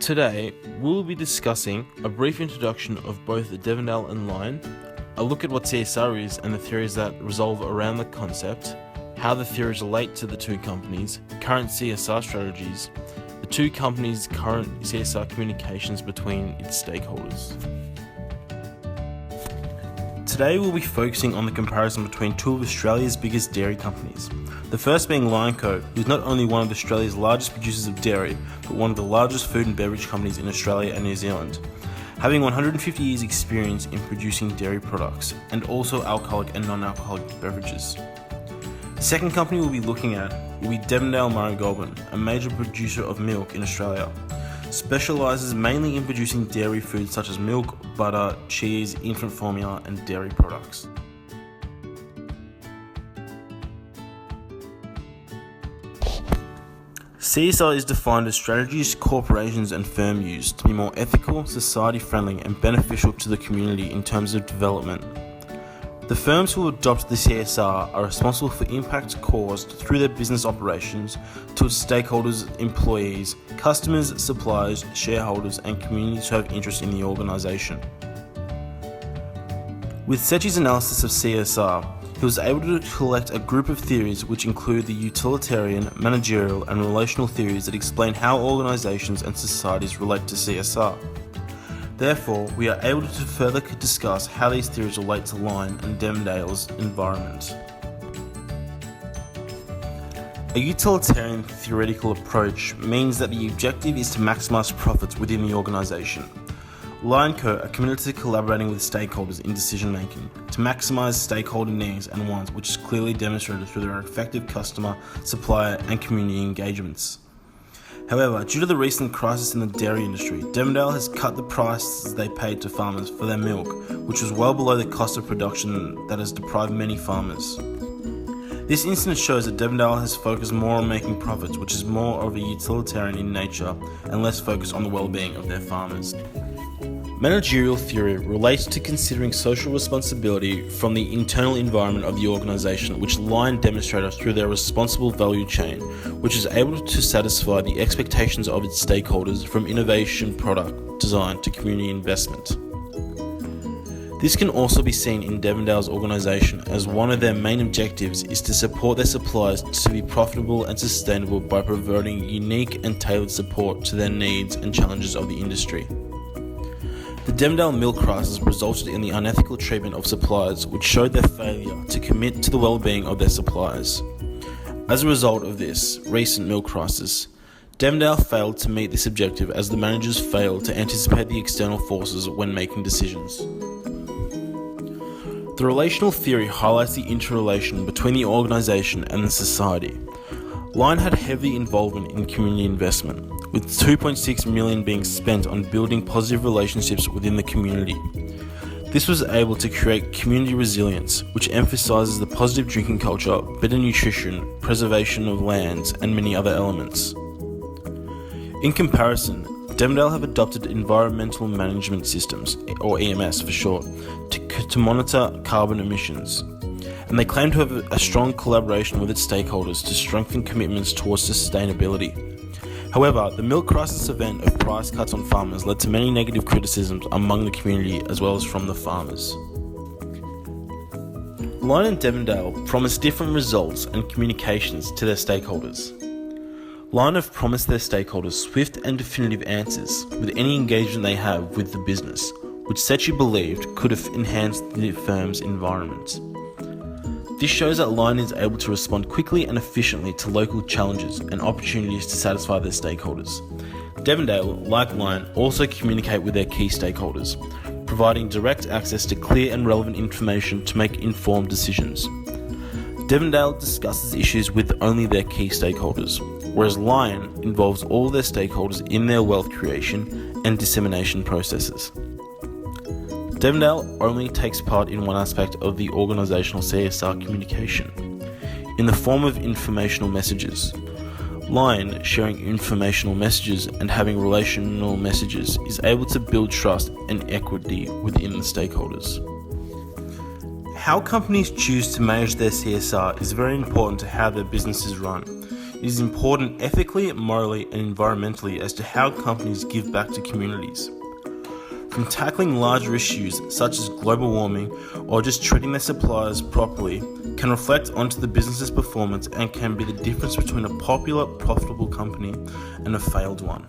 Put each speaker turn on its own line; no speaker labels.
Today, we'll be discussing a brief introduction of both the Devondale and Lion, a look at what CSR is and the theories that revolve around the concept, how the theories relate to the two companies, current CSR strategies, the two companies' current CSR communications between its stakeholders. Today we'll be focusing on the comparison between two of Australia's biggest dairy companies. The first being Lion Co, who is not only one of Australia's largest producers of dairy, but one of the largest food and beverage companies in Australia and New Zealand, having 150 years experience in producing dairy products and also alcoholic and non-alcoholic beverages. The second company we'll be looking at will be Devondale Murray Goulburn, a major producer of milk in Australia. Specialises mainly in producing dairy foods such as milk, butter, cheese, infant formula and dairy products. CSR is defined as strategies corporations and firms use to be more ethical, society-friendly and beneficial to the community in terms of development. The firms who adopt the CSR are responsible for impacts caused through their business operations to its stakeholders, employees, customers, suppliers, shareholders and communities who have interest in the organisation. With Secchi's analysis of CSR, he was able to collect a group of theories which include the utilitarian, managerial and relational theories that explain how organisations and societies relate to CSR. Therefore, we are able to further discuss how these theories relate to Lion and Devondale's environment. A utilitarian theoretical approach means that the objective is to maximise profits within the organisation. Lion Co are committed to collaborating with stakeholders in decision making to maximise stakeholder needs and wants, which is clearly demonstrated through their effective customer, supplier and community engagements. However, due to the recent crisis in the dairy industry, Devondale has cut the prices they paid to farmers for their milk, which was well below the cost of production that has deprived many farmers. This instance shows that Devondale has focused more on making profits, which is more of a utilitarian in nature and less focused on the well-being of their farmers. Managerial theory relates to considering social responsibility from the internal environment of the organisation, which Lion demonstrated through their responsible value chain, which is able to satisfy the expectations of its stakeholders from innovation, product design to community investment. This can also be seen in Devondale's organisation, as one of their main objectives is to support their suppliers to be profitable and sustainable by providing unique and tailored support to their needs and challenges of the industry. The Devondale milk crisis resulted in the unethical treatment of suppliers, which showed their failure to commit to the well-being of their suppliers. As a result of this recent milk crisis, Devondale failed to meet this objective as the managers failed to anticipate the external forces when making decisions. The relational theory highlights the interrelation between the organisation and the society. Lion had heavy involvement in community investment, with $2.6 million being spent on building positive relationships within the community. This was able to create community resilience, which emphasises the positive drinking culture, better nutrition, preservation of lands, and many other elements. In comparison, Devondale have adopted environmental management systems, or EMS for short, to monitor carbon emissions. And they claim to have a strong collaboration with its stakeholders to strengthen commitments towards sustainability. However, the milk crisis event of price cuts on farmers led to many negative criticisms among the community as well as from the farmers. Lion and Devondale promised different results and communications to their stakeholders. Lion have promised their stakeholders swift and definitive answers with any engagement they have with the business, which Secchi believed could have enhanced the firm's environment. This shows that Lion is able to respond quickly and efficiently to local challenges and opportunities to satisfy their stakeholders. Devondale, like Lion, also communicate with their key stakeholders, providing direct access to clear and relevant information to make informed decisions. Devondale discusses issues with only their key stakeholders, whereas Lion involves all their stakeholders in their wealth creation and dissemination processes. Devondale only takes part in one aspect of the organisational CSR communication, in the form of informational messages. Lion, sharing informational messages and having relational messages, is able to build trust and equity within the stakeholders. How companies choose to manage their CSR is very important to how their business is run. It is important ethically, morally, and environmentally as to how companies give back to communities. From tackling larger issues such as global warming or just treating their suppliers properly can reflect onto the business's performance and can be the difference between a popular, profitable company and a failed one.